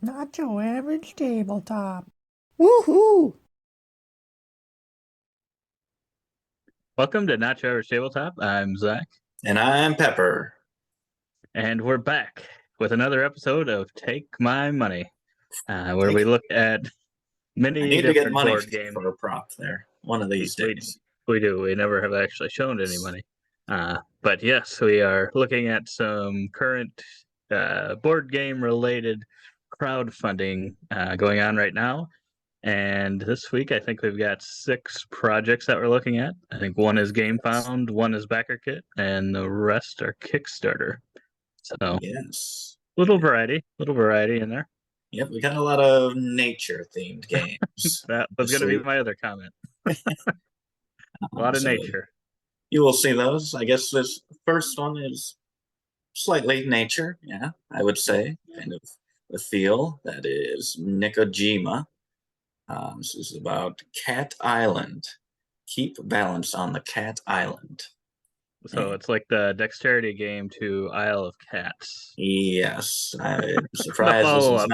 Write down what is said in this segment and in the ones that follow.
Not your average tabletop. Woohoo! Welcome to Not Your Average Tabletop. I'm Zach, And I'm Pepper. and we're back with another episode of Take My Money, where we look at I many need to get different money board games. for a prop there one of these We, days. we do. We never have actually shown any money. But yes, we are looking at some current board game related crowdfunding going on right now. And this week, I think we've got 6 projects that we're looking at. I think one is GameFound, one is BackerKit, and the rest are Kickstarter. So Yes. little variety in there. Yep, we got a lot of nature themed games That was this going to be week. my other comment. A lot of So nature. you will see those. I guess this first one is slightly nature, yeah, I would say. Kind of the feel that is Nekojima. This is about Cat Island. Keep balance on the Cat Island. So it's like the dexterity game to Isle of Cats. Yes, I'm The surprised follow up.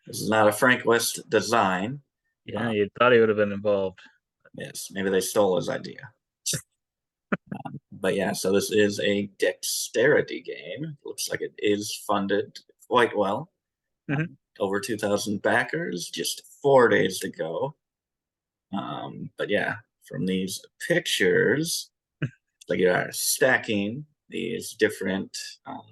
this is not a Frank West design. Yeah, you thought he would have been involved. Yes, maybe they stole his idea. But yeah, so this is a dexterity game. Looks like it is funded quite well. Hmm. Over 2,000 backers, just 4 days to go. But yeah, from these pictures, like you are stacking these different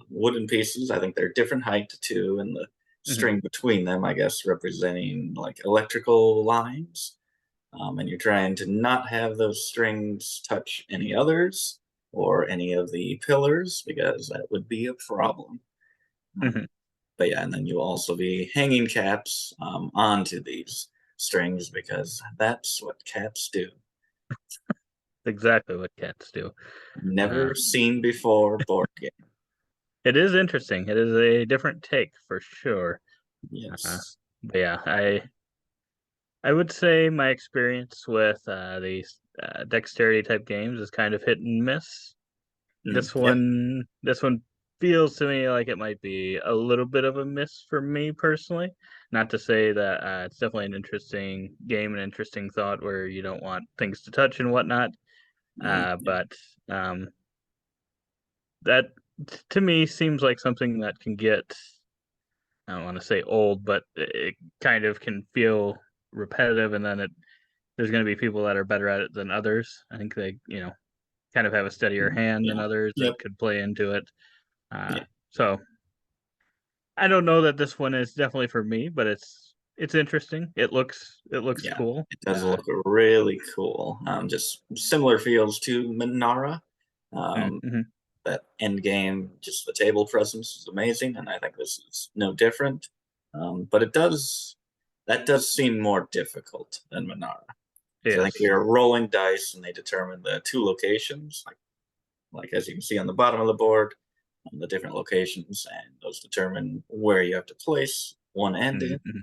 wooden pieces. I think they're different height too, and the Hmm. string between them, I guess, representing like electrical lines. And you're trying to not have those strings touch any others or any of the pillars because that would be a problem. Hmm. But yeah, and then you'll also be hanging cats onto these strings because that's what cats do. Exactly what cats do. Uh, Never seen before board game. it is interesting. It is a different take for sure. Uh, Yes. but yeah, I would say my experience with these dexterity type games is kind of hit and miss. Yep. This one feels to me like it might be a little bit of a miss for me personally. Not to say that it's definitely an interesting game, an interesting thought where you don't want things to touch and whatnot. Yep. But um, that to me seems like something that can get, I don't want to say old, but it kind of can feel repetitive, and then there's going to be people that are better at it than others. I think they, kind of have a steadier hand than Yeah. others Yep. that could play into it. Yeah. So I don't know that this one is definitely for me, but it's interesting. It looks Yeah. cool. It does look really cool. Just similar feels to Minara. Um, Mm-hmm. that end game, just the table presence is amazing, and I think this is no different. But that does seem more difficult than Minara. So I think Yes. you're rolling dice, and they determine the 2 locations, like as you can see on the bottom of the board, the different locations, and those determine where you have to place one end in. Mm-hmm.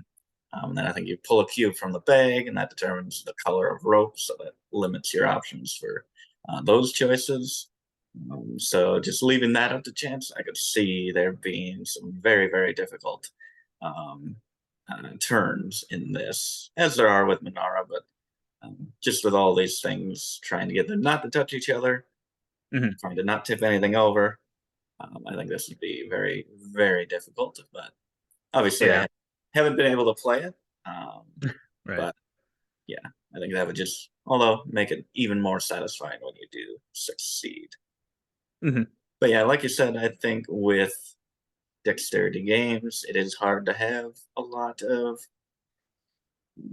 And then I think you pull a cube from the bag, and that determines the color of rope, so that limits your options for those choices. So just leaving that up to chance, I could see there being some very, very difficult um, turns in this, as there are with Minara, but just with all these things, trying to get them not to touch each other, Hmm. trying to not tip anything over. I think this would be very, very difficult, but obviously Yeah. I haven't been able to play it. Um, Right. but yeah, I think that would just, although, make it even more satisfying when you do succeed. Hmm. But yeah, like you said, I think with dexterity games, it is hard to have a lot of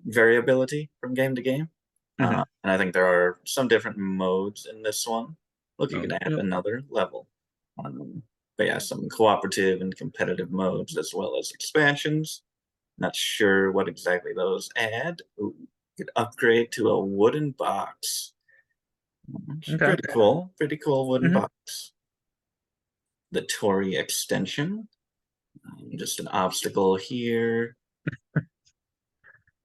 variability from game to game. Hmm. And I think there are some different modes in this one. Look, you Oh, can add yep. another level. Um, but yeah, some cooperative and competitive modes as well as expansions. Not sure what exactly those add. Ooh, you could upgrade to a wooden box. Okay. Pretty cool. Pretty cool wooden Hmm. box. The Tory extension. Just an obstacle here. Yeah.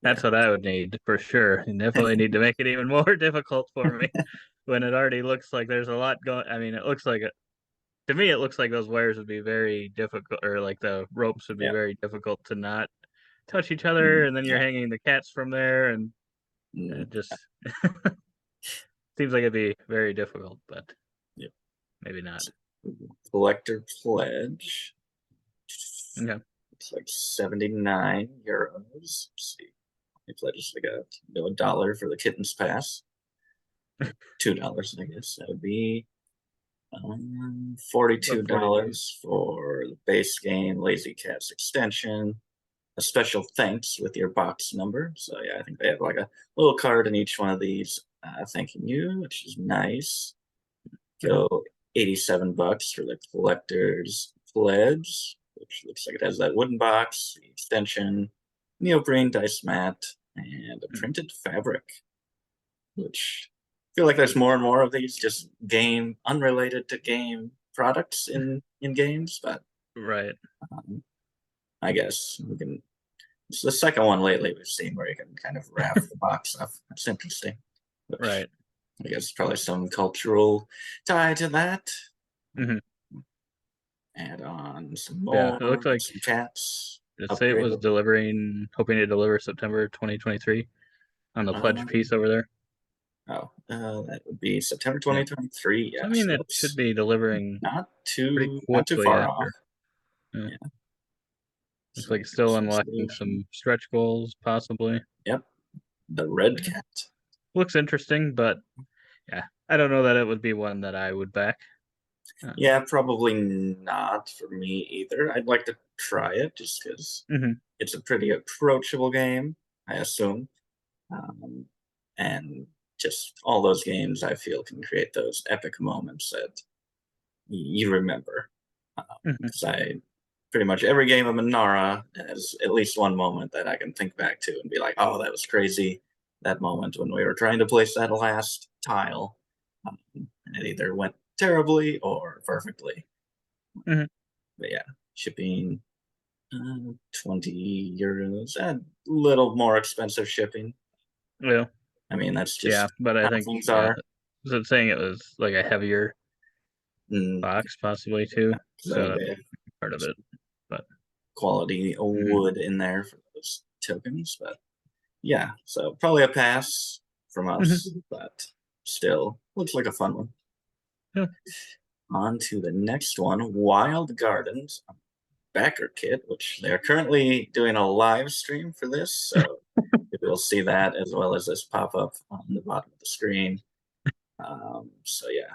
That's what I would need for sure. You definitely need to make it even more difficult for me when it already looks like there's a lot going. I mean, it looks like to me, it looks like those wires would be very difficult, or like the ropes would be Yeah. very difficult to knot. touch each other, and then you're hanging the cats from there, and it just seems like it'd be very difficult, but maybe not. Collector pledge. Okay. It's like 79 euros. Let's see. How many pledges I got? No, $1 for the Kittens Pass. $2, I guess. That would be $42 for the base game, Lazy Cats extension, a special thanks with your box number. So yeah, I think they have like a little card in each one of these thanking you, which is nice. Go $87 for the collector's pledge, which looks like it has that wooden box, the extension, neoprene dice mat, and a printed fabric, which I feel like there's more and more of these just game unrelated to game products in games, but right. I guess we can. It's the second one lately we've seen where you can kind of wrap the box up. It's interesting. But right. I guess probably some cultural tie to that. Add on some more. Yeah, it looks like some cats. Did it say it was hoping to deliver September 2023 on the pledge piece over there? Oh, that would be September 2023. Yeah. I mean, it should be delivering not too after. far off. Yeah. Looks like it's still unlocking some stretch goals, possibly. Yep. The red cat. Looks interesting, but yeah, I don't know that it would be one that I would back. Yeah, probably not for me either. I'd like to try it just because it's a pretty approachable game, I assume. And just all those games I feel can create those epic moments that you remember. Because pretty much every game of Minara has at least one moment that I can think back to and be like, oh, that was crazy. That moment when we were trying to place that last tile. And it either went terribly or perfectly. But yeah, shipping 20 euros. A little more expensive shipping. Yeah. I mean, that's just but I think things are. Was it saying it was like a heavier box, possibly too? So part of it, but quality wood in there for those tokens. But yeah, so probably a pass from us, but still looks like a fun one. Yeah. On to the next one, Wild Gardens backer kit, which they're currently doing a live stream for this, so you'll see that as well as this pop up on the bottom of the screen. So yeah,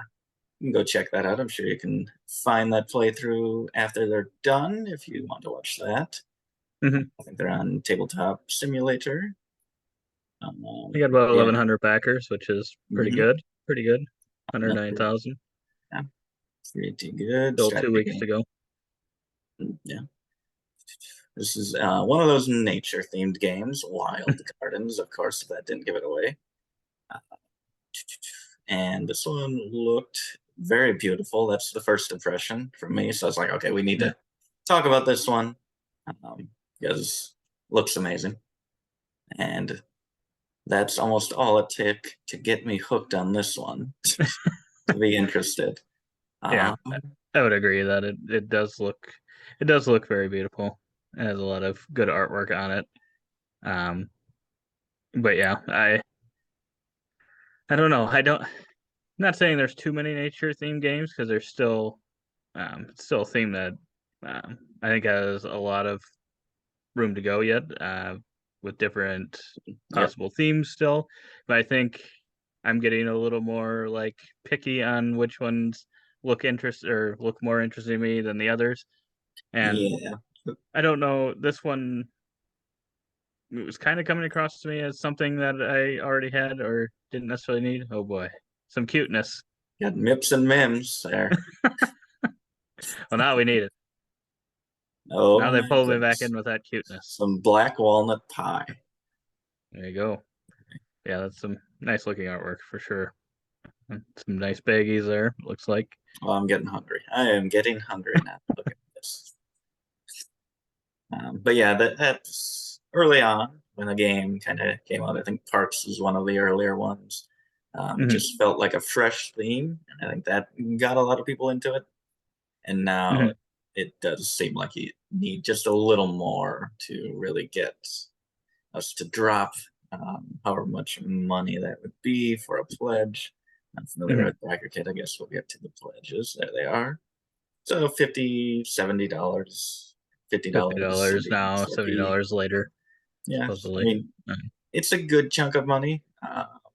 you can go check that out. I'm sure you can find that playthrough after they're done if you want to watch that. I think they're on Tabletop Simulator. We got about 1,100 backers, which is pretty good. Pretty good. 109,000. Yeah, pretty good. Still 2 weeks to go. Yeah. This is one of those nature-themed games, Wild Gardens, of course, if that didn't give it away. And this one looked very beautiful. That's the first impression from me. So I was like, okay, we need to talk about this one because it looks amazing. And that's almost all it took to get me hooked on this one to be interested. Yeah, I would agree that it does look very beautiful. It has a lot of good artwork on it. But yeah, I don't know. I'm not saying there's too many nature themed games because there's still still a theme that I think has a lot of room to go yet with different possible themes still. But I think I'm getting a little more like picky on which ones look more interesting to me than the others. And I don't know, this one, it was kind of coming across to me as something that I already had or didn't necessarily need. Oh boy, some cuteness. Got mips and mims there. Well, now we need it. Oh, now they pulled me back in with that cuteness. Some black walnut pie. There you go. Yeah, that's some nice looking artwork for sure. Some nice baggies there, looks like. Oh, I'm getting hungry. I am getting hungry now. Look at this. But yeah, that's early on when the game kind of came out. I think Parks was one of the earlier ones. It just felt like a fresh theme, and I think that got a lot of people into it. And now it does seem like you need just a little more to really get us to drop however much money that would be for a pledge. I'm familiar with Backer Kit. I guess we'll get to the pledges. There they are. So $50, $70, $50 $50 now, $70 later, Yeah, I supposedly. mean, it's a good chunk of money.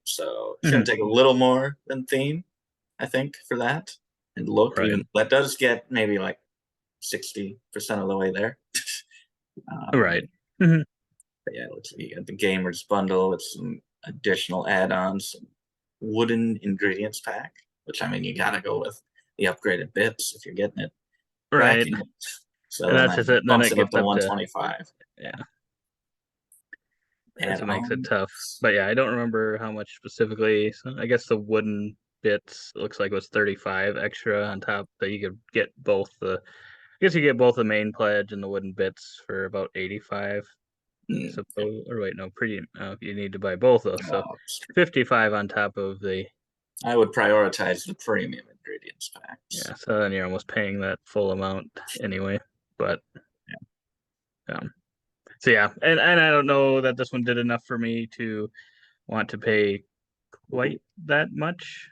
So it's going to take a little more than theme, I think, for that. And look, Right. even that does get maybe like 60% of the way there. Right. But yeah, let's see. You got the Gamers Bundle with some additional add-ons, some wooden ingredients pack, which I mean, you gotta go with the upgraded bits if you're getting it back Right. in it. So And then that's that just it. And then bumps it it up gets to up to 125. yeah. And It makes it tough. But yeah, I don't remember how much specifically. So I guess the wooden bits looks like it was 35 extra on top that you could get both the. I guess you get both the main pledge and the wooden bits for about 85. Suppose, or wait, no, you need to buy both of those. So 55 on top of the. I would prioritize the premium ingredients packs. Yeah, so then you're almost paying that full amount anyway. But yeah. So yeah, and I don't know that this one did enough for me to want to pay quite that much.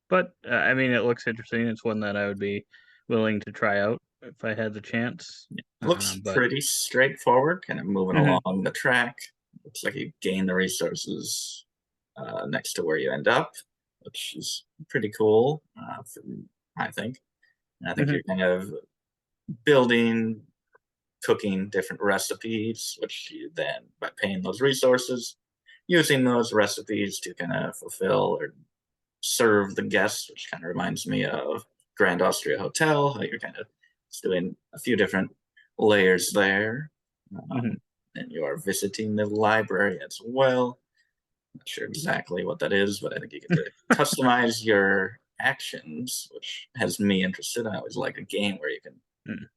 But I mean, it looks interesting. It's one that I would be willing to try out if I had the chance. Looks But pretty straightforward, kind of moving along the track. Looks like you gain the resources next to where you end up, which is pretty cool, I think. And I think you're kind of building, cooking different recipes, which you then, by paying those resources, using those recipes to kind of fulfill or serve the guests, which kind of reminds me of Grand Austria Hotel, how you're kind of doing a few different layers there. And you are visiting the library as well. Not sure exactly what that is, but I think you get to customize your actions, which has me interested. I always like a game where you can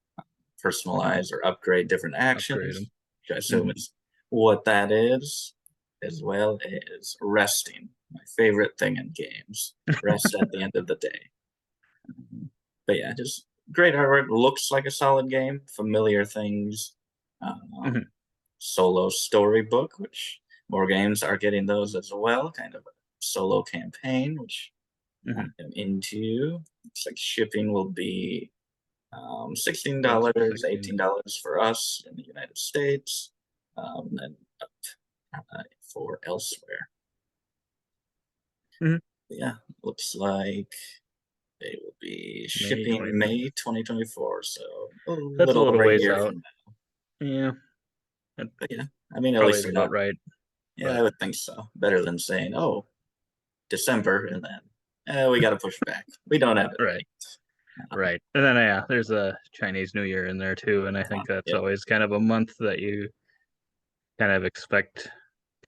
personalize or upgrade different actions, which I assume is what that is, as well as resting. My favorite thing in games, rest at the end of the day. But yeah, just great artwork. Looks like a solid game. Familiar things. Solo storybook, which more games are getting those as well. Kind of a solo campaign, which I'm into. Looks like shipping will be $16, $18 for us in the United States, and up for elsewhere. Yeah, looks like they will be shipping May 2024, so that's a little over a ways year out. from now. Yeah. But yeah, I mean, at Probably least they're about not right. Yeah, I would think so. Better than saying, "Oh, December," and then we got to push back. We don't have it Right. Right. And then yeah, there's a Chinese New Year in there too, and I think that's always kind of a month that you kind of expect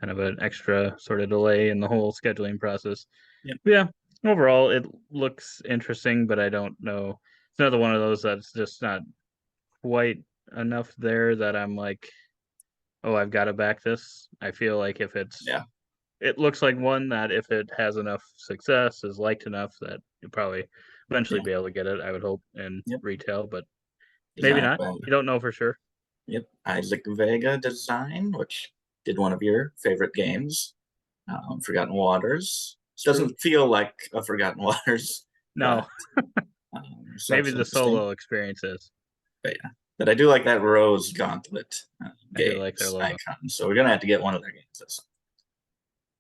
kind of an extra sort of delay in the whole scheduling process. Yeah, overall it looks interesting, but I don't know. It's another one of those that's just not quite enough there that I'm like, oh, I've got to back this. I feel like if it's it looks like one that if it has enough success, is liked enough that you'll probably eventually be able to get it, I would hope, in retail, but maybe not. You don't know for sure. Isaac Vega design, which did one of your favorite games, Forgotten Waters. It doesn't feel like a Forgotten Waters. No. But, maybe the solo experience is. But yeah. But I do like that Rose Gauntlet games like their logo. icon. So we're going to have to get one of their games at some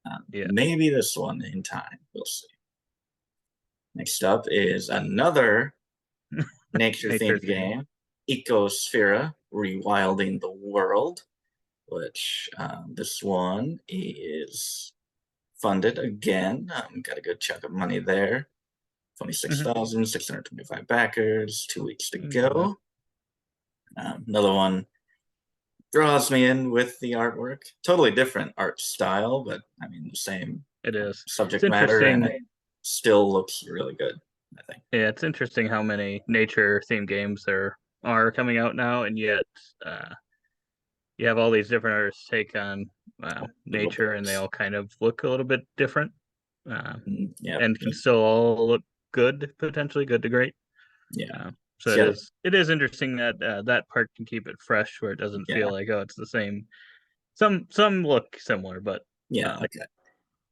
point. Maybe this one in time. We'll see. Next up is another nature-themed game, Ecosfera, Rewilding the World, which this one is funded again. Got a good chunk of money there. 26,625 backers, 2 weeks to go. Another one draws me in with the artwork. Totally different art style, but I mean the same subject matter, and it still looks really good, I think. Yeah, it's interesting how many nature-themed games there are coming out now, and yet you have all these different artists take on nature, and they all kind of look a little bit different, and can still all look good, potentially good to great. So Yeah. it is interesting that that part can keep it fresh, where it doesn't feel like, oh, it's the same. Some look similar, but Yeah, like I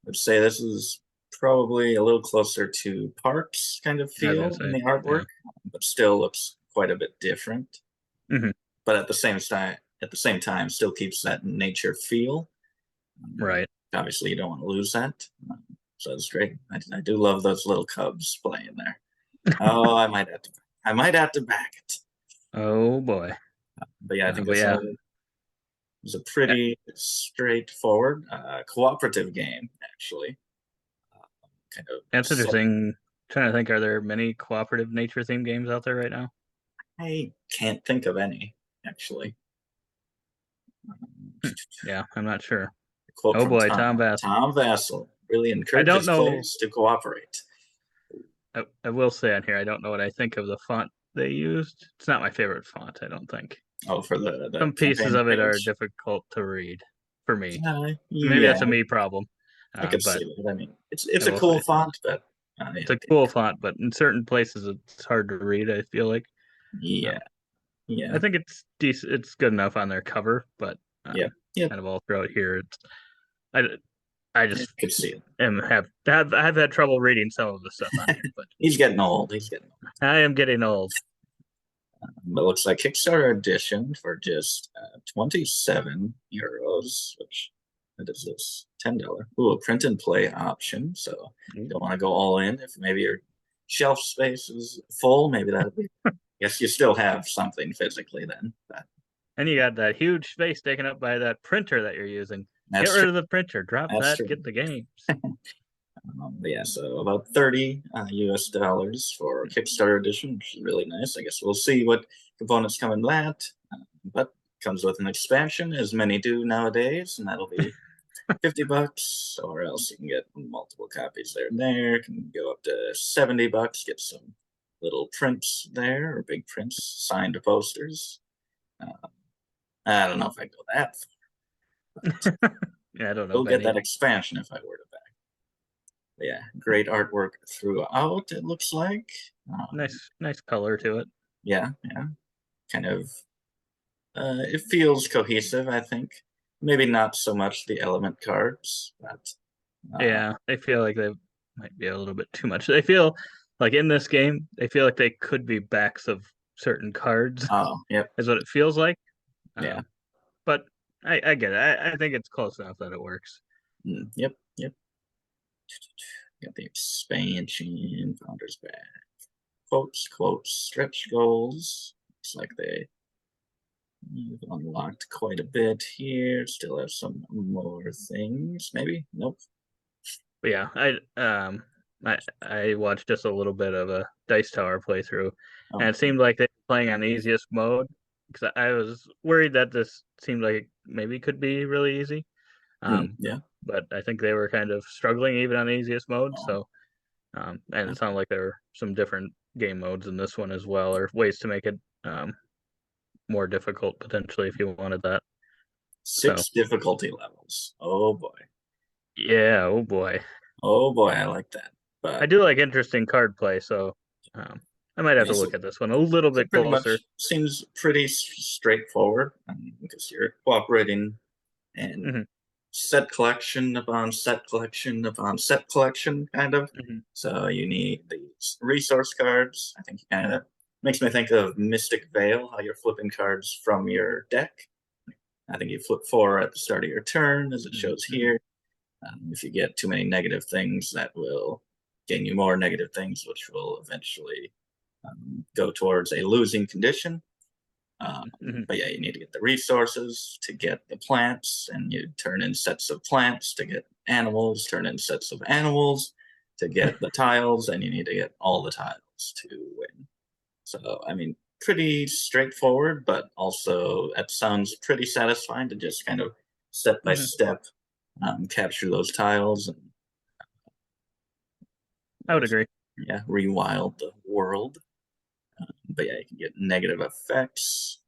would say this is probably a little closer to Parks kind of I was gonna feel in say, the yeah. artwork, but still looks quite a bit different. Hmm. But at the same time, still keeps that nature feel. Right. Obviously, you don't want to lose that. So it's great. I do love those little cubs playing there. Oh, I might have to back it. Oh boy. But yeah, I think But yeah, it's a pretty straightforward cooperative game, actually. Kind of that's interesting. Trying to think, are there many cooperative nature themed games out there right now? I can't think of any, actually. Yeah, I'm not sure. A quote Oh from boy, Tom Bass. Tom Vassell really I don't encourages know. players to cooperate. I will say on here, I don't know what I think of the font they used. It's not my favorite font, I don't think. Oh, for the Some pieces campaign of it are page. difficult to read for me. Maybe Yeah, that's a me problem. I could But see that. I mean, I it's a will cool say font, but it's a cool font, but in certain places it's hard to read, I feel like. yeah, Um, I yeah, think it's decent. It's good enough on their cover, but yeah, yeah. kind of all throughout here, I, I I just could see it. I've had trouble reading some of the stuff on here, but He's getting old. He's getting old. I am getting old. But it looks like Kickstarter edition for just 27 euros, which that is this $10. Ooh, a print and play option. So you don't want to go all in. If maybe your shelf space is full, maybe that'll be. Guess you still have something physically then. But And you got that huge space taken up by that printer that you're using. Get that's rid true. of the printer, drop That's that, true. get the games. But yeah, so about 30 US dollars for Kickstarter edition, which is really nice. I guess we'll see what components come in that. But comes with an expansion, as many do nowadays, and that'll be $50, or else you can get multiple copies there and there. Can go up to $70, get some little prints there, or big prints, signed posters. Uh, I don't know if I go that far. Yeah, I don't know We'll if I get need that expansion if I were to back. But yeah, great artwork throughout, it looks like. nice color to it. Yeah, yeah. Kind of, it feels cohesive, I think. Maybe not so much the element cards, but Yeah, they feel like they might be a little bit too much. They feel like in this game, they feel like they could be backs of certain cards, oh, yep, is what it feels like. yeah, But I get it. I think it's close enough that it works. yep, yep. Got the expansion, Founders Back. Quotes, stretch goals. Looks like you've unlocked quite a bit here. Still have some more things, maybe? Nope. But yeah, I watched just a little bit of a Dice Tower playthrough, Oh, and it seemed like they were playing on the easiest mode because I was worried that this seemed like it maybe could be really easy. yeah. But I think they were kind of struggling even on the easiest mode. Oh, So, and it sounded like there were some different game modes in this one as well, or ways to make it more difficult potentially if you wanted that. So, 6 difficulty levels. Oh boy. yeah, oh boy. Oh boy, I like that. I But do like interesting card play, so I might have yeah, to so, look at this one a little so bit pretty closer. much seems pretty straightforward because you're cooperating and Hmm. set collection upon set collection upon set collection, kind of. Hmm. So you need these resource cards. I think kind of makes me think of Mystic Veil, how you're flipping cards from your deck. I think you flip 4 at the start of your turn, as it shows Hmm. here. If you get too many negative things, that will gain you more negative things, which will eventually go towards a losing condition. Hmm. But yeah, you need to get the resources to get the plants, and you turn in sets of plants to get animals, turn in sets of animals to get the tiles, and you need to get all the tiles to win. So, I mean, pretty straightforward, but also that sounds pretty satisfying to just kind of step by Hmm. step capture those tiles and I would agree. yeah, rewild the world. But yeah, you can get negative effects,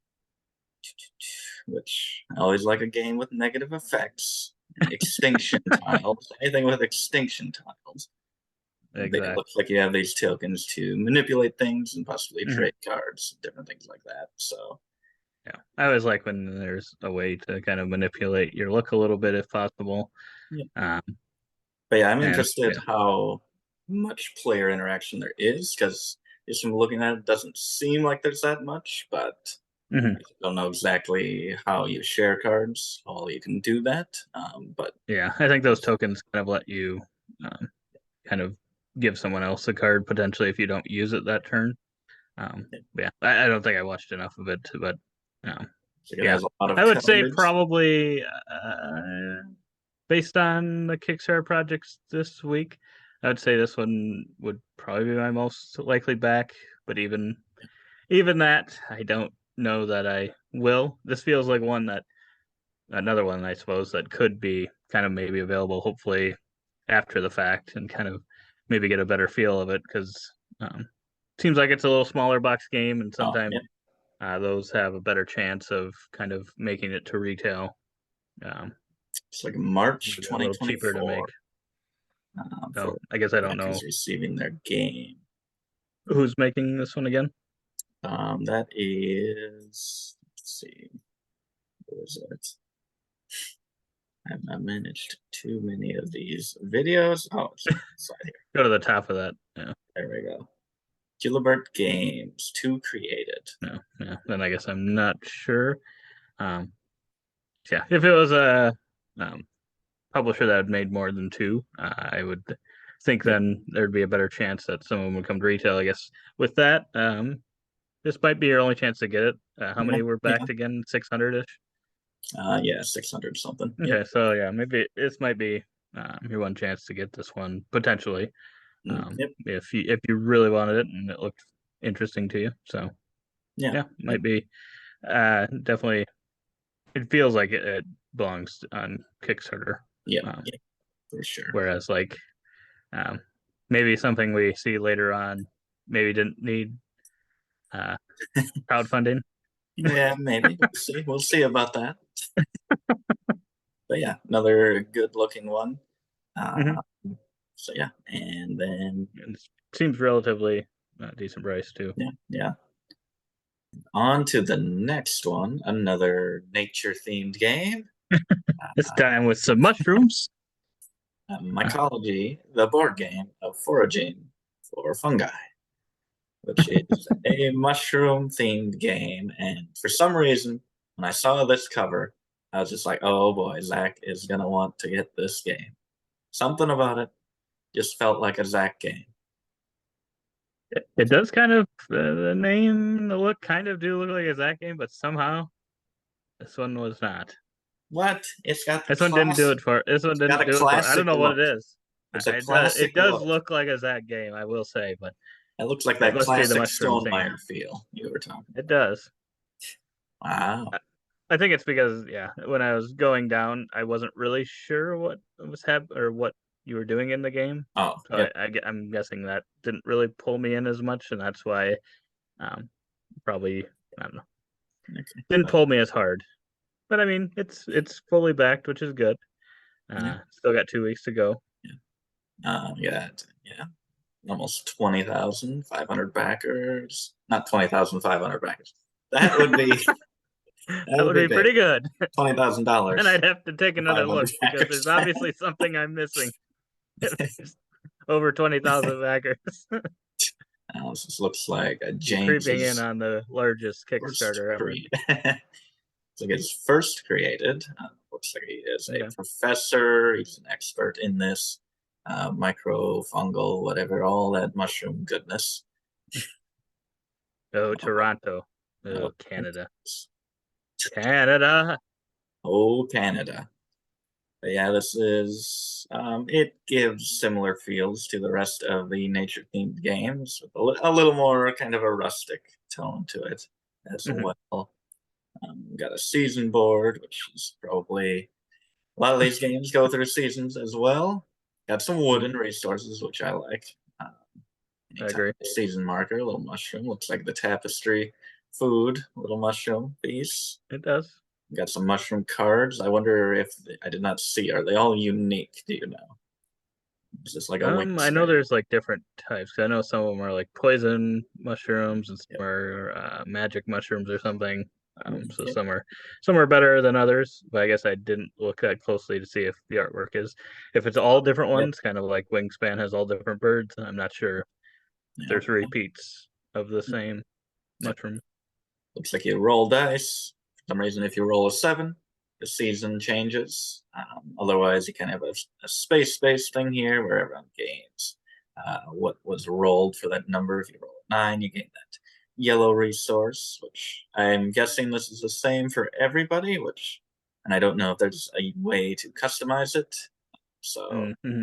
which I always like a game with negative effects. Extinction tiles, anything with extinction tiles. It looks like you have these tokens to manipulate things and possibly trade cards, different things like that. So yeah, I always like when there's a way to kind of manipulate your look a little bit if possible. yeah. But yeah, I'm And interested how much player interaction there is, because just from looking at it, doesn't seem like there's that much, but mhm. I don't know exactly how you share cards, how you can do that. But Yeah, I think those tokens kind of let you kind of give someone else a card potentially if you don't use it that turn. Yeah, I don't think I watched enough of it, but it yeah, has a lot of I would say cards. probably based on the Kickstarter projects this week, I would say this one would probably be my most likely back. But even that, I don't know that I will. This feels like another one, I suppose, that could be kind of maybe available, hopefully after the fact, and kind of maybe get a better feel of it because seems like it's a little smaller box game, and Oh, sometimes yeah. those have a better chance of kind of making it to retail. It's like March A little cheaper to make. 2024. So For I guess I don't know is receiving their game. who's making this one again. That is, let's see, what is it? I have not managed too many of these videos. Oh, it's inside here. Go to the top of that. Yeah. There we go. Gilbert Games, 2 created. No. Yeah. Then I guess I'm not sure. Yeah. If it was a publisher that had made more than 2, I would think then there'd be a better chance that someone would come to retail. I guess with that, this might be your only chance to get it. How many were backed again? 600-ish? Yeah, 600 something. Okay, Yep. so yeah, maybe this might be your one chance to get this one potentially. Yep. If you really wanted it and it looked interesting to you. So Yeah. might be definitely. It feels like it belongs on Kickstarter. Yeah. For sure. Whereas like maybe something we see later on maybe didn't need crowdfunding. Yeah, maybe. We'll see about that. But yeah, another good looking one. So yeah, and then It seems relatively decent price too. yeah. On to the next one, another nature themed game. This time with some mushrooms. Mycology, the board game of foraging for fungi, which is a mushroom themed game. And for some reason, when I saw this cover, I was just like, oh boy, Zach is going to want to get this game. Something about it just felt like a Zach game. It does kind of the name, the look kind of do look like a Zach game, but somehow this one was not. What? It's got This one didn't do it for. This one didn't do it for. I don't know what it is. It's a classic. It does look like a Zach game, I will say, but it looks like that must be the classic mushroom thing. Stonemaier feel you were talking about. It does. Wow. I think it's because when I was going down, I wasn't really sure what was happening or what you were doing in the game. Oh, so yep. I'm guessing that didn't really pull me in as much, and that's why probably I don't know didn't pull me as hard. But I mean, it's fully backed, which is good. Still got 2 weeks to go. Yeah, almost 20,500 backers. Not 20,500 backers. That would be that would be pretty good. $20,000. And I'd have to take another look because there's obviously something I'm missing. Over 20,000 backers. This looks like a James creeping in on the largest Kickstarter ever. So it's first created. Looks like he is a professor. He's an expert in this microfungal, whatever, all that mushroom goodness. Oh, Toronto. Oh, Canada. Canada. Oh, Canada. But yeah, this is, it gives similar feels to the rest of the nature-themed games, with a little more kind of a rustic tone to it as well. Got a season board, which is probably, a lot of these games go through seasons as well. Got some wooden resources, which I like. I agree. Season marker, a little mushroom. Looks like the tapestry food, little mushroom piece. It does. Got some mushroom cards. I wonder if I did not see. Are they all unique? Do you know? Is this like a wing I know spare? there's like different types. I know some of them are like poison mushrooms and some Yep. are magic mushrooms or something. So Yep. some are better than others, but I guess I didn't look that closely to see if the artwork is if it's all different Yep. ones, kind of like Wingspan has all different birds. I'm not sure if Yep. there's repeats of the same Yep. mushroom. Looks like you roll dice. For some reason, if you roll a 7, the season changes. Otherwise, you kind of have a space thing here where everyone gains what was rolled for that number. If you roll a 9, you gain that yellow resource, which I'm guessing this is the same for everybody, and I don't know if there's a way to customize it. So, Mm-hmm.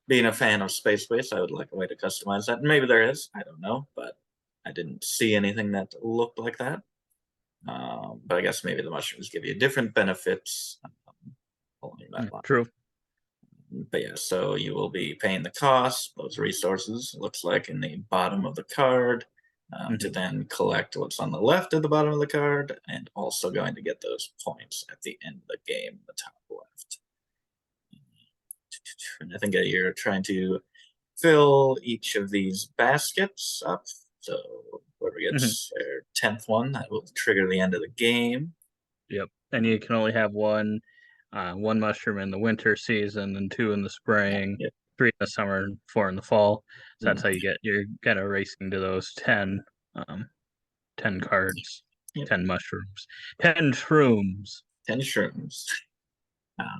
being a fan of space, I would like a way to customize that. Maybe there is, I don't know, but I didn't see anything that looked like that. But I guess maybe the mushrooms give you different benefits along that line. True. But yeah, so you will be paying the cost, those resources, looks like in the bottom of the card, to then collect what's on the left of the bottom of the card, and also going to get those points at the end of the game, the top left. And I think you're trying to fill each of these baskets up. So whoever gets their 10th one, that will trigger the end of the game. Yep. And you can only have one mushroom in the winter season and 2 in the spring, Yep. 3 in the summer, and 4 in the fall. So that's Mm. how you're kind of racing to those 10 cards, Yep. 10 mushrooms, 10 shrooms. 10 shrooms.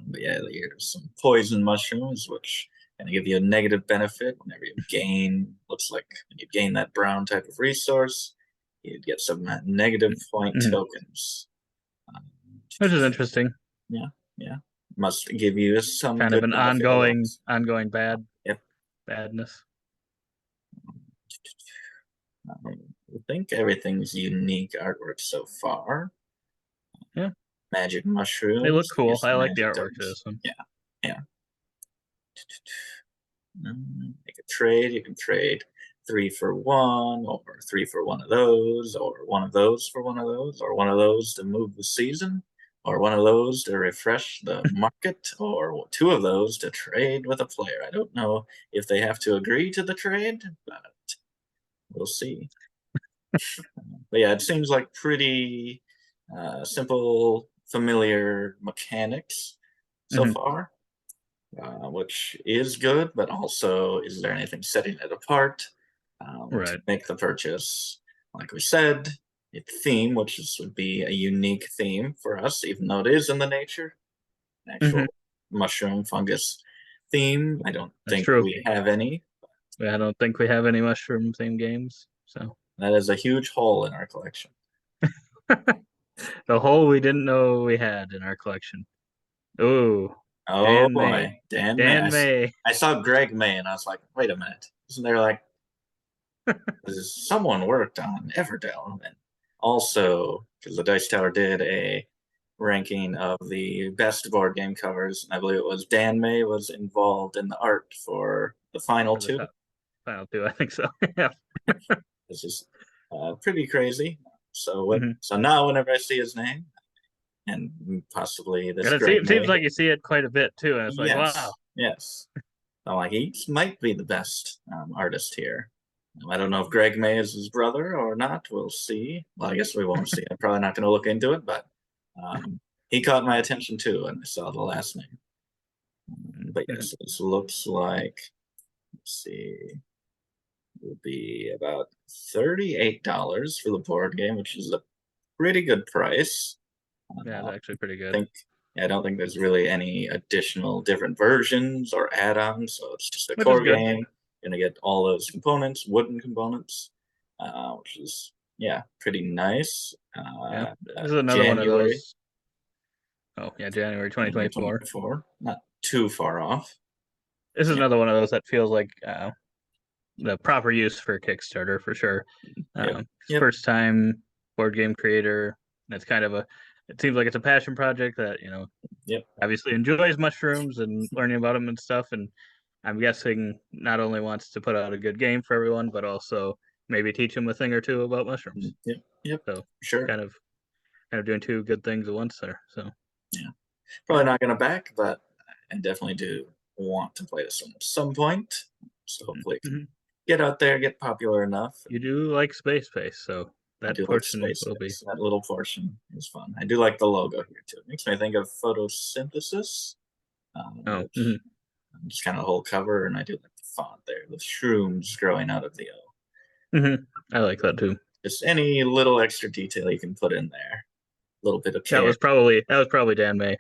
But yeah, here's some poison mushrooms, which kind of give you a negative benefit whenever you gain. Looks like when you gain that brown type of resource, you'd get some negative point Mhm. tokens. Um, Which is interesting. yeah, yeah. Must give you some Kind of good an benefit ongoing Yep. badness. I think everything's unique artwork so far. Yeah. Magic They look mushrooms. cool. Here's I some like the magic artwork to tokens. this one. Yeah, yeah. Make a trade. You can trade 3 for 1, or 3 for 1 of those, or 1 of those for 1 of those, or 1 of those to move the season, or 1 of those to refresh the market, or 2 of those to trade with a player. I don't know if they have to agree to the trade, but we'll see. But yeah, it seems like pretty simple, familiar mechanics so far, which is good, but also, is there anything setting it apart Right. to make the purchase? Like we said, its theme, which would be a unique theme for us, even though it is in the nature, actual mushroom fungus theme. I don't That's think true. we have any. I don't think we have any mushroom themed games. So That is a huge hole in our collection. the hole we didn't know we had in our collection. Ooh, Oh Dan May. boy, Dan May. Dan May. I saw Greg May, and I was like, wait a minute, isn't there like someone worked on Everdell? And also, because the Dice Tower did a ranking of the best board game covers, and I believe it was Dan May was involved in the art for the final For the 2. final 2, I think so. Yeah. This is pretty crazy. So now, whenever I see his name, and possibly this And Greg it seems May, like you see it quite a bit too, and it's like, wow. yes. So like he might be the best artist here. I don't know if Greg May is his brother or not. We'll see. Well, I guess we won't see. I'm probably not going to look into it, but he caught my attention too, and I saw the last name. But yes, this looks like, let's see, it will be about $38 for the board game, which is a pretty good price. Yeah, it's actually pretty good. I don't think there's really any additional different versions or add-ons, so it's just a Which core is good. game. You're gonna get all those components, wooden components, which is pretty nice. Yeah, this is another one of January those. Oh yeah, January 2024. 2024, not too far off. This is Yeah. another one of those that feels like the proper use for Kickstarter for sure. Yep. First time board game creator. It's kind of it seems like it's a passion project that, obviously enjoys mushrooms and learning about them and stuff. And I'm guessing not only wants to put out a good game for everyone, but also maybe teach them a thing or two about mushrooms. Yep. So Sure. kind of doing 2 good things at once there. So yeah, probably not gonna back, but I definitely do want to play this one at some point. So hopefully it can Mhm. get out there, get popular enough. You do like space, so I that do like portion space will be. base. That little portion is fun. I do like the logo here too. It makes me think of photosynthesis, Oh, which just kind of the whole cover, and I do like the font there, the shrooms growing out of the O. I like that too. Just any little extra detail you can put in there, a little bit of care. That was probably Dan May.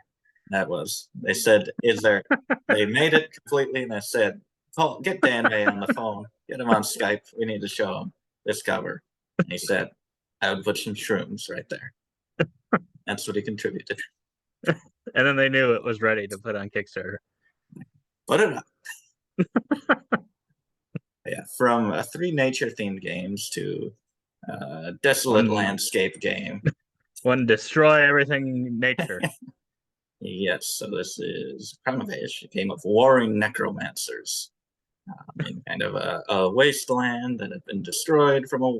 That was. They said, "Is there?" They made it completely, and I said, "Call, get Dan May on the phone, get him on Skype. We need to show him this cover." And he said, "I would put some shrooms right there." That's what he contributed. And then they knew it was ready to put on Kickstarter. Put it up. Yeah, from 3 nature-themed games to desolate landscape game. One destroy everything nature. Yes, so this is Crowdfunding, a game of warring necromancers in kind of a wasteland that had been destroyed from a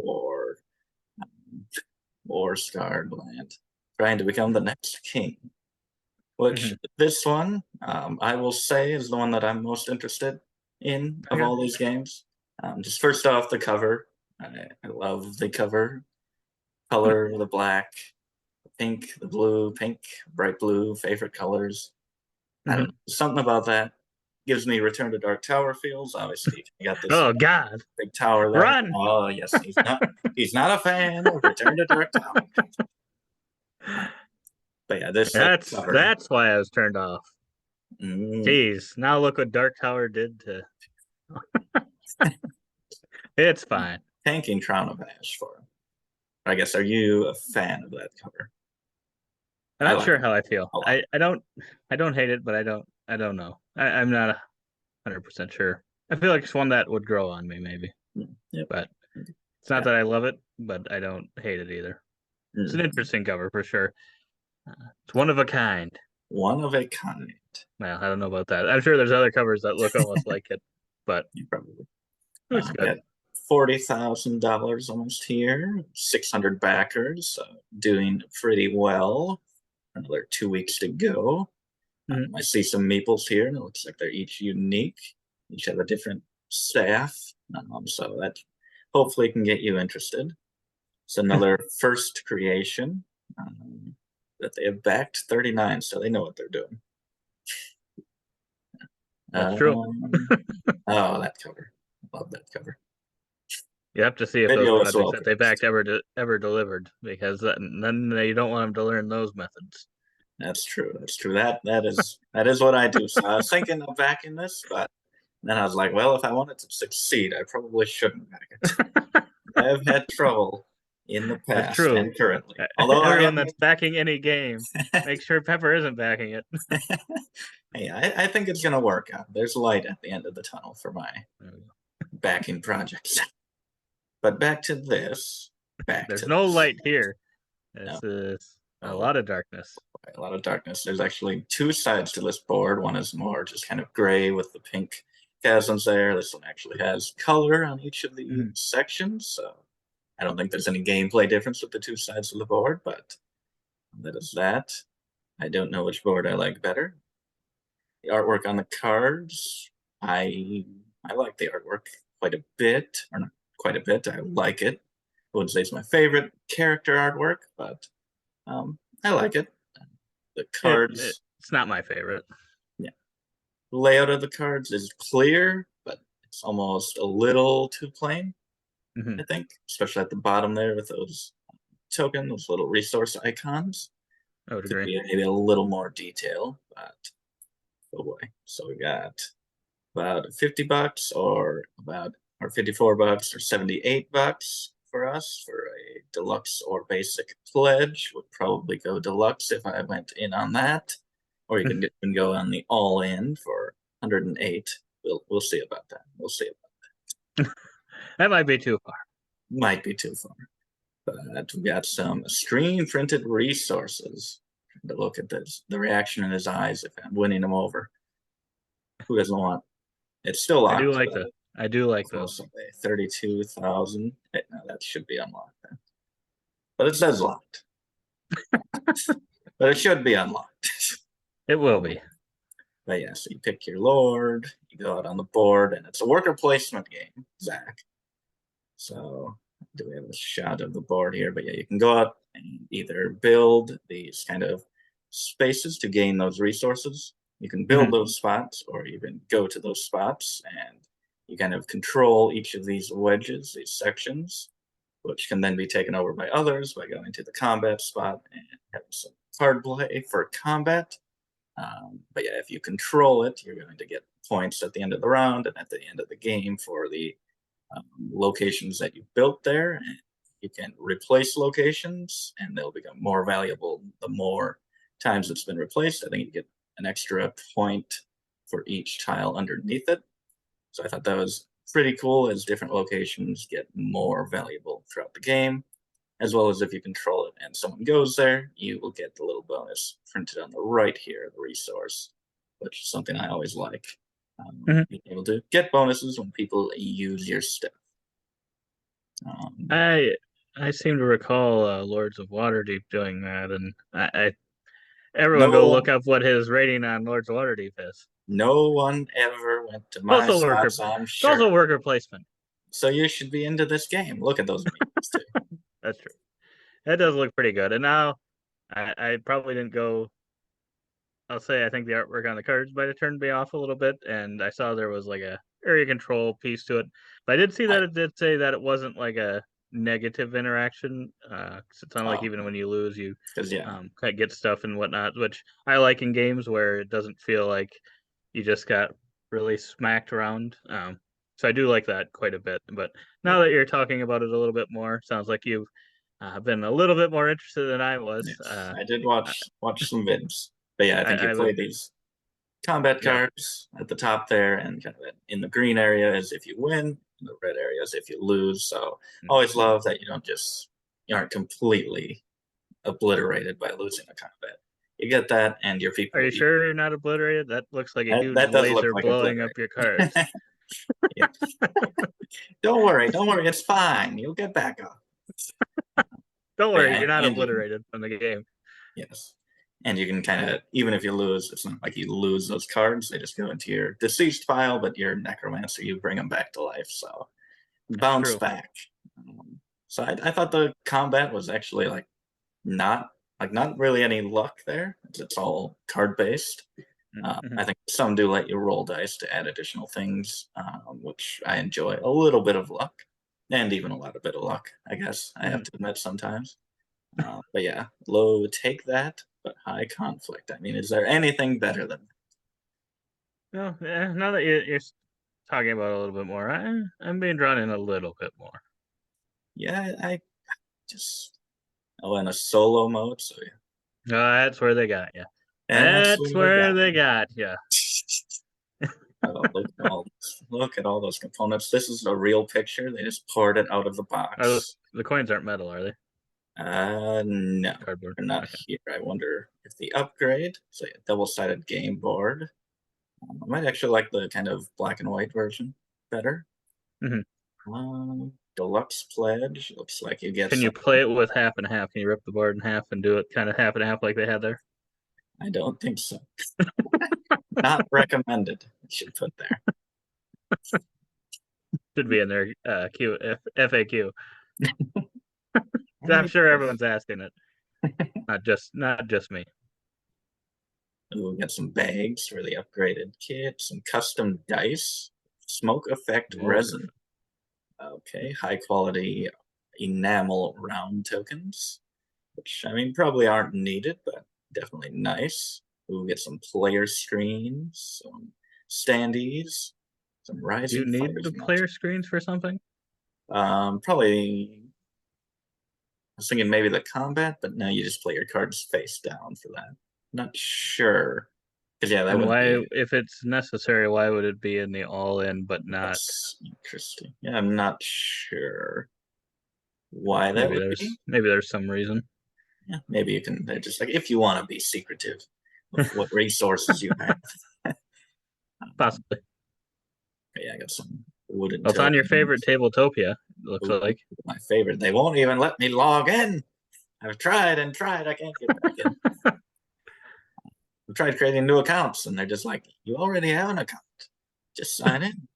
war-scarred land, trying to become the next king. Which this one, I will say, is the one that I'm most interested in of all these games. Just first off, the cover. I love the cover. Color, the black, the pink, the blue, pink, bright blue, favorite colors. I don't know, something about that gives me Return to Dark Tower feels. Obviously, you got this Oh God! big tower there. Run! Oh yes, he's not a fan of Return to Dark Tower. But yeah, this cover. That's why I was turned off. Jeez, now look what Dark Tower did to. It's fine. Tanking Crown of Ash for him. I guess, are you a fan of that cover? I'm not sure how I feel. I don't hate it, but I don't know. I'm not 100% sure. I feel like it's one that would grow on me, maybe. Yep. But it's not that I love it, but I don't hate it either. It's an interesting cover for sure. It's one of a kind. One of a kind. Well, I don't know about that. I'm sure there's other covers that look almost like it, but you probably looks good. $40,000 almost here. 600 backers, so doing pretty well. Another 2 weeks to go. I see some meeples here, and it looks like they're each unique. Each have a different staff, so that hopefully can get you interested. It's another first creation that they have backed 39, so they know what they're doing. That's true. Oh, that cover. Love that cover. You have to see if those projects that they backed ever delivered, because then you don't want them to learn those methods. That's true. That's true. That is what I do. So I was thinking of backing this, but then I was like, well, if I want it to succeed, I probably shouldn't back it. I have had trouble in the past and currently. Although everyone that's backing any game, make sure Pepper isn't backing it. Hey, I think it's gonna work out. There's light at the end of the tunnel for my backing projects. But back to this. There's no light here. This is a lot of darkness. A lot of darkness. There's actually 2 sides to this board. One is more just kind of gray with the pink chasms there. This one actually has color on each of the sections. So I don't think there's any gameplay difference with the 2 sides of the board, but that is that. I don't know which board I like better. The artwork on the cards, I like the artwork quite a bit, or not quite a bit. I like it. I wouldn't say it's my favorite character artwork, but I like it. The cards. It's not my favorite. Yeah. The layout of the cards is clear, but it's almost a little too plain, I think, especially at the bottom there with those tokens, those little resource icons. I would agree. Maybe a little more detail, but oh boy. So we got about $50 or $54 or $78 for us for a deluxe or basic pledge. Would probably go deluxe if I went in on that, or you can go on the all in for 108. We'll see about that. We'll see about that. That might be too far. Might be too far. But we got some screen printed resources. To look at this, the reaction in his eyes if I'm winning him over. Who doesn't want? It's still locked. I do like those. 32,000. No, that should be unlocked then. But it says locked. But it should be unlocked. It will be. But yeah, so you pick your lord, you go out on the board, and it's a worker placement game, Zach. So do we have a shot of the board here? But yeah, you can go out and either build these kind of spaces to gain those resources. You can build those spots, or you can go to those spots and you kind of control each of these wedges, these sections, which can then be taken over by others by going to the combat spot and having some card play for combat. But yeah, if you control it, you're going to get points at the end of the round and at the end of the game for the locations that you built there. And you can replace locations, and they'll become more valuable the more times it's been replaced. I think you get an extra point for each tile underneath it. So I thought that was pretty cool, as different locations get more valuable throughout the game, as well as if you control it and someone goes there, you will get the little bonus printed on the right here, the resource, which is something I always like. Being able to get bonuses when people use your stuff. I seem to recall Lords of Waterdeep doing that, and everyone go No, look up what his rating on Lords of Waterdeep is. no one ever went to It's my also worker. spots, I'm It's also sure. worker placement. So you should be into this game. Look at those memes too. That's true. That does look pretty good. And now I probably didn't go. I'll say I think the artwork on the cards might have turned me off a little bit, and I saw there was like a area control piece to it. But I did see that it did say that it wasn't like a negative interaction. 'Cause it's not like even when you lose, you kind of get stuff and whatnot, which I like in games where it doesn't feel like you just got really smacked around. So I do like that quite a bit. But now that you're talking about it a little bit more, sounds like you've been a little bit more interested than I was. Yes, I did watch some vids. But yeah, I think you I play would, these combat yeah, cards at the top there, and kind of in the green area is if you win, in the red area is if you lose. So always love that you aren't completely obliterated by losing a combat. You get that, and your people. Are you sure you're not obliterated? That looks like a huge That does look laser like blowing up your cards. Yeah. Don't worry, it's fine. You'll get back up. Don't But worry, yeah, you're not and obliterated from the game. yes. And you can kind of, even if you lose, it's not like you lose those cards. They just go into your deceased pile, but your necromancer, you bring them back to life. So bounce back. So I thought the combat was actually not not really any luck there. It's all card based. I think some do let you roll dice to add additional things, which I enjoy. A little bit of luck, and even a lot of bit of luck, I guess I have to admit sometimes. But yeah, low take that, but high conflict. I mean, is there anything better than that? No, now that you're talking about it a little bit more, I'm being drawn in a little bit more. Yeah, I just in a solo mode, so yeah. That's where they got you. And That's where they got you. Oh, look at all those components. This is a real picture. They just poured it out of the box. The coins aren't metal, are they? No, Cardboard. they're not here. I wonder if the upgrade, so yeah, double-sided game board. I might actually like the kind of black and white version better. Deluxe pledge. Looks like you get. Can you play it with half and half? Can you rip the board in half and do it kind of half and half like they had there? I don't think so. Not recommended. It should put there. Should be in their FAQ. I'm sure everyone's asking it. Not just me. Ooh, we got some bags for the upgraded kit, some custom dice, smoke effect resin. Okay, high quality enamel round tokens, which I mean probably aren't needed, but definitely nice. We'll get some player screens, some standees, some rising. Do you need the player screens for something? Probably. I was thinking maybe the combat, but no, you just play your cards face down for that. Not sure. Because yeah, that would be. If it's necessary, why would it be in the all-in but not? That's interesting. Yeah, I'm not sure why that would be. Maybe there's some reason. Yeah, maybe you can. They're just like, if you want to be secretive of what resources you have. Possibly. Yeah, I got some wooden. It's on your favorite Tabletopia. Looks like my favorite. They won't even let me log in. I've tried and tried. I can't get back in. I've tried creating new accounts, and they're just like, you already have an account. Just sign in.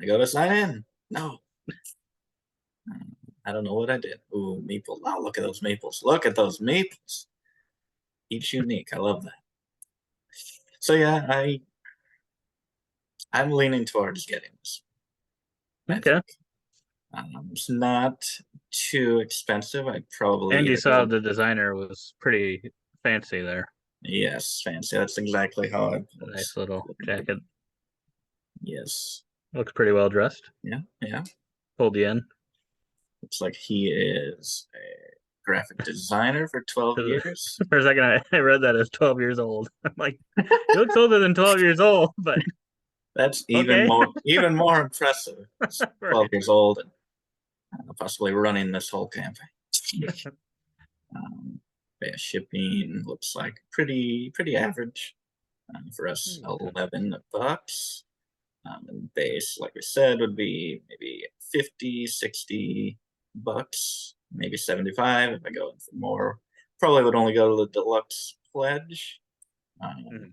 I go to sign in. No. I don't know what I did. Ooh, maple. Wow, look at those maples. Look at those maples. Each unique. I love that. So yeah, I'm leaning towards getting this. Okay. It's not too expensive. I'd probably And you either saw go. the designer was pretty fancy there. Yes, fancy. That's exactly how I A nice was little looking to jacket. be. Yes. Looks pretty well dressed. Yeah, yeah. Pulled you in. Looks like he is a graphic designer for 12 years. For a second, I read that as 12 years old. I'm like, he looks older than 12 years old, but That's okay. even more impressive. He's 12 Right. years old and possibly running this whole campaign. Yeah, shipping looks like pretty average for us. Okay. $11. And base, like we said, would be maybe 50, 60 bucks, maybe 75 if I go in for more. Probably would only go to the deluxe pledge. But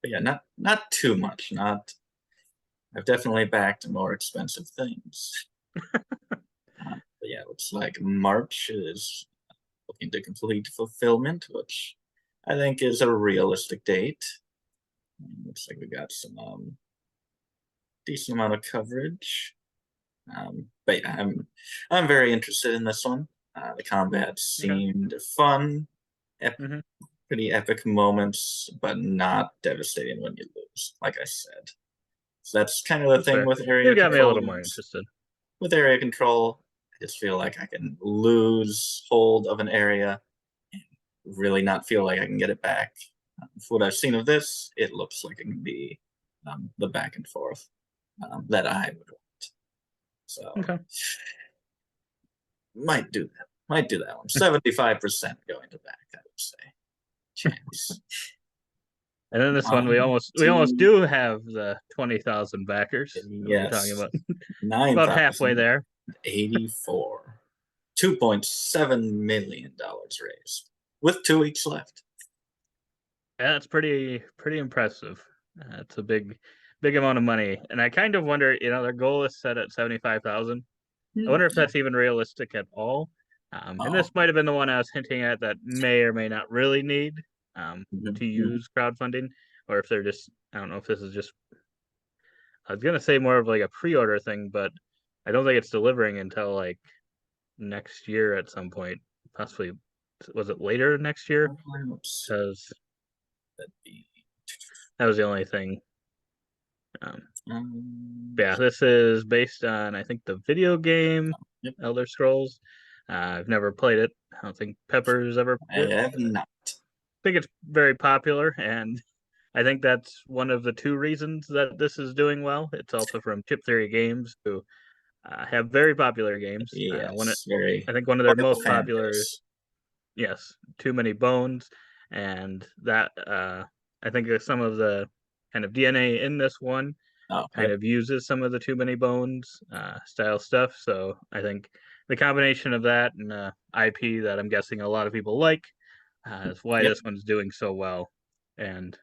yeah, not too much. I've definitely backed more expensive things. But yeah, it looks like March is looking to complete fulfillment, which I think is a realistic date. Looks like we got some decent amount of coverage. But yeah, I'm very interested in this one. The combat seemed fun, Mhm. pretty epic moments, but not devastating when you lose. Like I said, so that's kind of the That's thing fair. with You area got me a control little more games. interested. With area control, I just feel like I can lose hold of an area and really not feel like I can get it back. For what I've seen of this, it looks like it can be the back and forth that I would want. So Okay. might do that. Might do that one. 75% going to back, I would say. Chance. And then this one, we almost do have the 20,000 backers. We were talking Yes. about 9,000. about halfway there. 84. $2.7 million raised with 2 weeks left. Yeah, that's pretty impressive. It's a big amount of money, and I kind of wonder, their goal is set at 75,000. I wonder if that's even realistic at all. And this might have been the one I was hinting at that may or may not really need to use crowdfunding, or if they're just, I don't know if this is just, I was gonna say more of like a pre-order thing, but I don't think it's delivering until like next year at some point. Possibly, was it later next year? Because that was the only thing. Yeah, this is based on, I think, the video game Elder Scrolls. I've never played it. I don't think Pepper's ever I played it. have not. I think it's very popular, and I think that's one of the 2 reasons that this is doing well. It's also from Chip Theory Games, who have very popular games. Yes, very I think one of their loyal most fan popular is, base. yes, Too Many Bones, and that I think some of the kind of DNA in this one kind of uses some of the Too Many Bones style stuff. So I think the combination of that and IP that I'm guessing a lot of people like is why this one's doing so well. And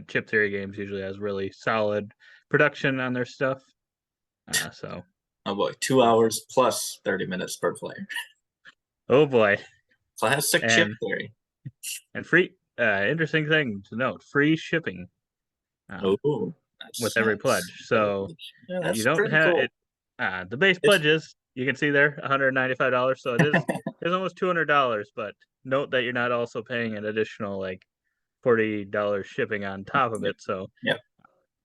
Chip Theory Games usually has really solid production on their stuff. So Oh boy, 2 hours plus 30 minutes per player. oh boy, Classic Chip Theory. And free. Interesting thing to note: free shipping. With every pledge. So that's you don't pretty have cool. it. The base pledges you can see there $195. So it's almost $200. But note that you're not also paying an additional like $40 shipping on top of it. So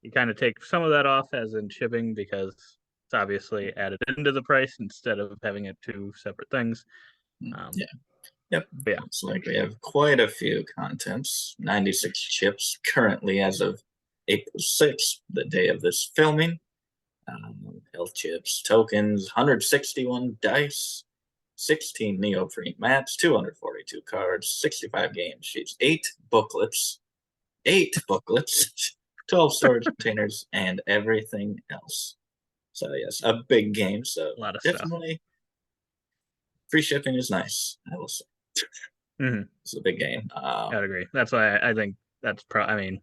you kind of take some of that off as in shipping because it's obviously added into the price instead of having it 2 separate things. Yep. Looks like we have quite a few contents. 96 chips currently as of April 6th, the day of this filming. Health chips, tokens, 161 dice, 16 neoprene mats, 242 cards, 65 game sheets, 8 booklets, 12 storage containers, and everything else. So yes, a big game. So A lot of definitely free shipping is nice, I will say. stuff. It's a big game. I'd agree. That's why I think that's I mean,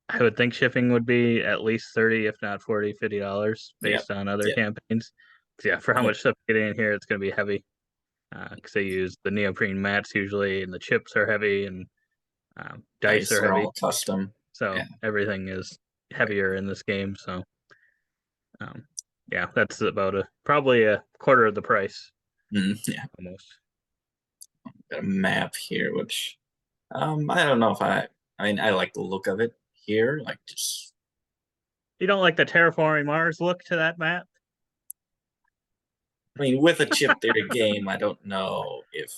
I would think shipping would be at least 30, if not 40, $50 Yep. based on other Yep. campaigns. Yeah, for how Yep. much stuff getting in here, it's going to be heavy. Because they use the neoprene mats usually, and the chips are heavy, and dice are Are heavy. all custom. So Yeah. everything is heavier in this game. So yeah, that's about probably a quarter of the price Yeah. almost. Got a map here, which I don't know if I mean, I like the look of it here, like just. You don't like the terraforming Mars look to that map? I mean, with a chip theory game, I don't know if.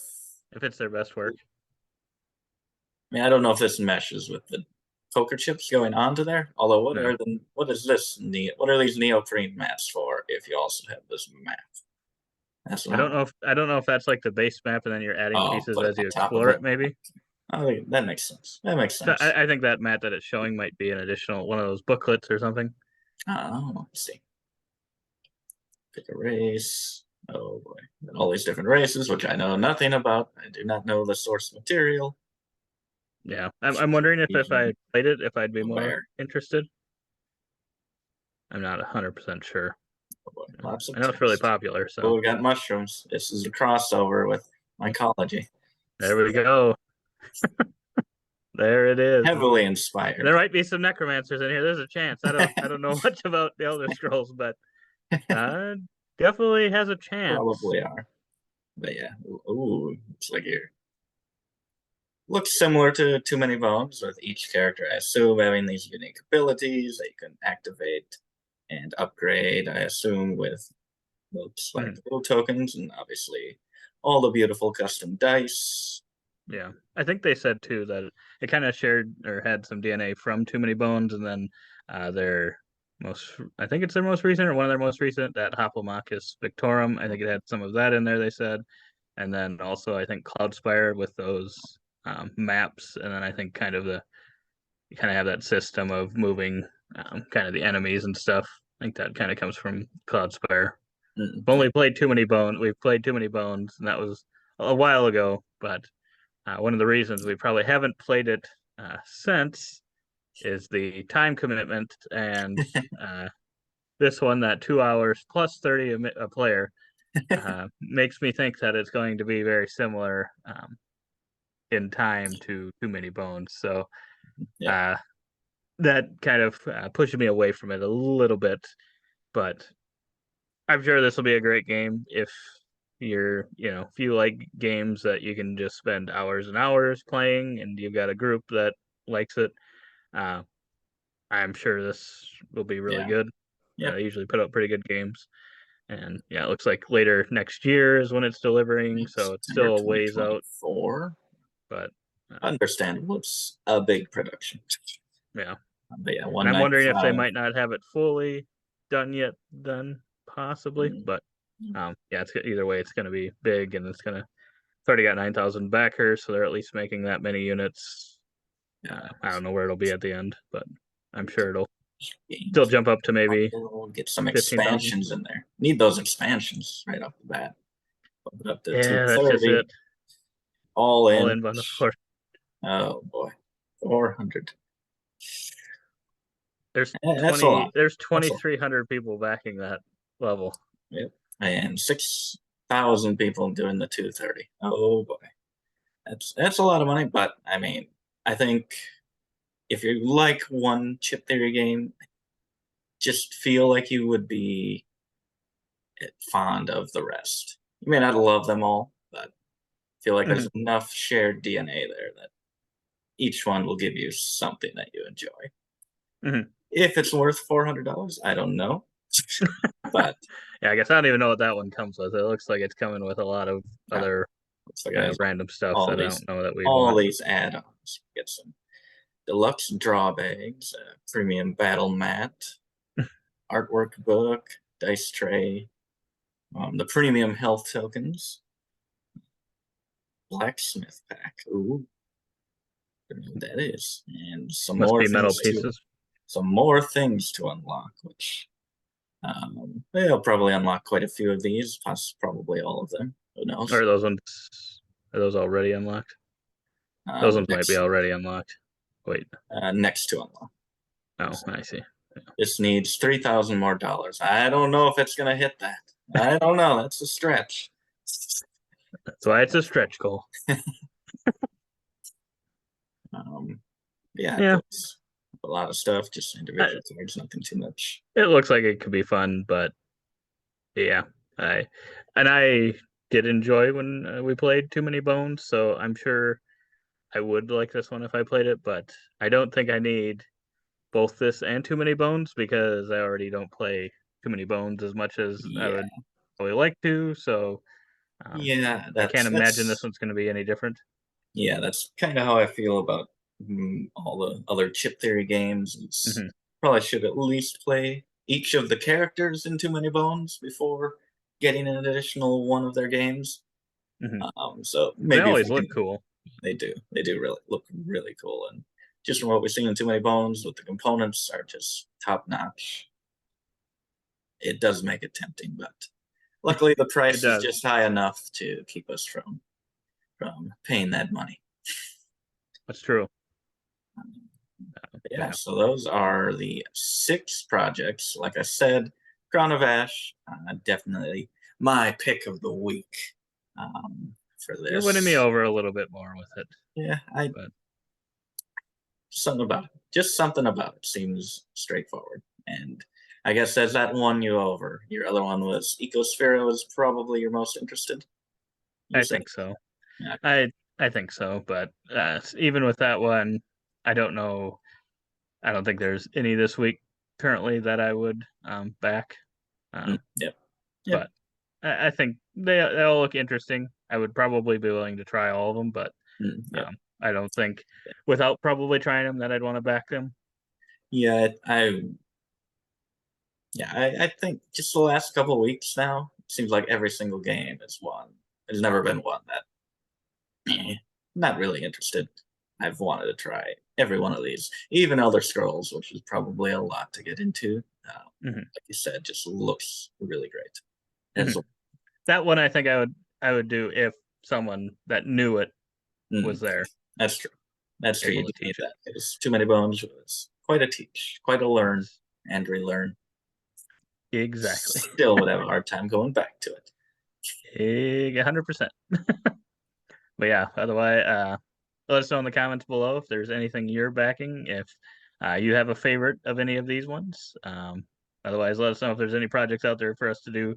If it's their best work. I mean, I don't know if this meshes with the poker chips going onto there. Although, what No. are the what is this? What are these neoprene mats for? If you also have this map, that's what I don't know if that's like the base map, and then you're adding pieces put it as on you top of explore it. it, maybe. Oh, that makes sense. That makes So sense. I think that map that it's showing might be an additional one of those booklets or something. Oh, let's see. Pick a race. Oh boy, and all these different races, which I know nothing about. I do not know the source material. Yeah, I'm wondering if I played it, if I'd be more interested. I'm not 100% sure. Oh boy, lots of I know it's really text. popular, Oh, so we got mushrooms. This is a crossover with mycology. there we go. There it is. Heavily inspired. There might be some necromancers in here. There's a chance. I don't know much about the Elder Scrolls, but definitely has a chance. Probably are. But yeah. Ooh, it's like here. Looks similar to Too Many Bones, with each character, I assume, having these unique abilities that you can activate and upgrade, I assume, with looks like little tokens, and obviously all the beautiful custom dice. Yeah, I think they said too that it kind of shared or had some DNA from Too Many Bones, and then their I think it's their most recent or one of their most recent, that Hoplomachus Victorum. I think it had some of that in there, they said. And then also I think Cloudspire with those maps, and then I think you kind of have that system of moving kind of the enemies and stuff. I think that kind of comes from Cloudspire. We've only played Too Many Bones. We've played Too Many Bones, and that was a while ago. But one of the reasons we probably haven't played it since is the time commitment, and this one, that 2 hours plus 30 a player, makes me think that it's going to be very similar in time to Too Many Bones. So that kind of pushes me away from it a little bit. But I'm sure this will be a great game if if you like games that you can just spend hours and hours playing, and you've got a group that likes it. I'm sure this will be really good. Yep. They usually put out pretty good games. And yeah, it looks like later next year is when it's delivering, so it's still a ways out. But understandable, it's a big production. Yeah. But yeah, and I'm wondering if they might not have it fully done yet then, possibly. But yeah, either way, it's going to be big, and it's already got 9,000 backers, so they're at least making that many units. I don't know where it'll be at the end, but I'm sure it'll still jump up to maybe get some 15,000. expansions in there. Need those expansions right off the bat. Bump it up to Yeah, that's just it. All in on the floor. Oh boy, 400. There's that's a lot. There's 2,300 people backing that level. Yep, and 6,000 people doing the 230. Oh boy, that's a lot of money. But I mean, I think if you like one chip theory game, just feel like you would be fond of the rest. You may not love them all, but feel like there's enough shared DNA there that each one will give you something that you enjoy. If it's worth $400, I don't know. But yeah, I guess I don't even know what that one comes with. It looks like it's coming with a lot of other random stuff that I don't know that we all these add-ons. Get some deluxe draw bags, premium battle mat, artwork book, dice tray, the premium health tokens, blacksmith pack. Ooh, I don't know what that is, and some more metal pieces. Some more things to unlock, which they'll probably unlock quite a few of these, probably all of them. Who knows? Are those already unlocked? Those ones might be already unlocked. Wait. Next to unlock. Oh, I see. This needs $3,000 more. I don't know if it's gonna hit that. I don't know. That's a stretch. That's why it's a stretch goal. Yeah, Yeah. that's a lot of stuff. Just individual cards, nothing too much. It looks like it could be fun, but yeah, I did enjoy when we played Too Many Bones, so I'm sure I would like this one if I played it, but I don't think I need both this and Too Many Bones because I already don't play Too Many Bones as much as I Yeah, would probably like to, so yeah, I can't imagine this one's going to be any different. yeah, that's kind of how I feel about all the other chip theory games. It's Hmm. probably should at least play each of the characters in Too Many Bones before getting an additional one of their games. Hmm. So They maybe if always we look can, cool. they do really look really cool, and just from what we've seen in Too Many Bones, with the components are just top notch. It does make it tempting, but luckily the It price is does. just high enough to keep us from paying that money. That's true. Yeah, Yeah. so those are the 6 projects. Like I said, Crown of Ash, definitely my pick of the week for You're winning me this. over a little bit more with it, Yeah, but something about it. Just something about it seems straightforward. And I guess as that won you over, your other one was Ecosfera was probably your most interested. You I said, think so. yeah. I think so, but even with that one, I don't know. I don't think there's any this week currently that I would back. Yep, yep, But I think they all look interesting. I would probably be willing to try all of them, but yep. I don't think without probably trying them that I'd want to back them. Yeah, I think just the last couple of weeks now, it seems like every single game is one. There's never been one that not really interested. I've wanted to try every one of these, even Elder Scrolls, which is probably a lot to get into. Hmm. Like you said, just looks really great. Hmm. As That one I think I would do if someone that knew it mm, was there that's true. That's true. You able do to need teach it. that. It's Too Many Bones was quite a teach, quite a learn Yes, and relearn. exactly. Still would have a hard time going back to it. 100%. But yeah, otherwise, let us know in the comments below if there's anything you're backing, if you have a favorite of any of these ones. Otherwise, let us know if there's any projects out there for us to do.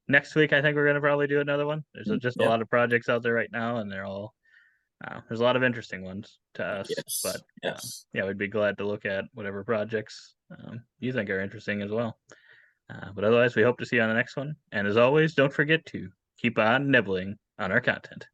Next week, I think we're going to probably do another one. There's just a Yep. lot of projects out there right now, and they're all there's a lot of interesting ones to us. But Yes. Yes. yeah, we'd be glad to look at whatever projects you think are interesting as well. But otherwise, we hope to see you on the next one. And as always, don't forget to keep on nibbling on our content.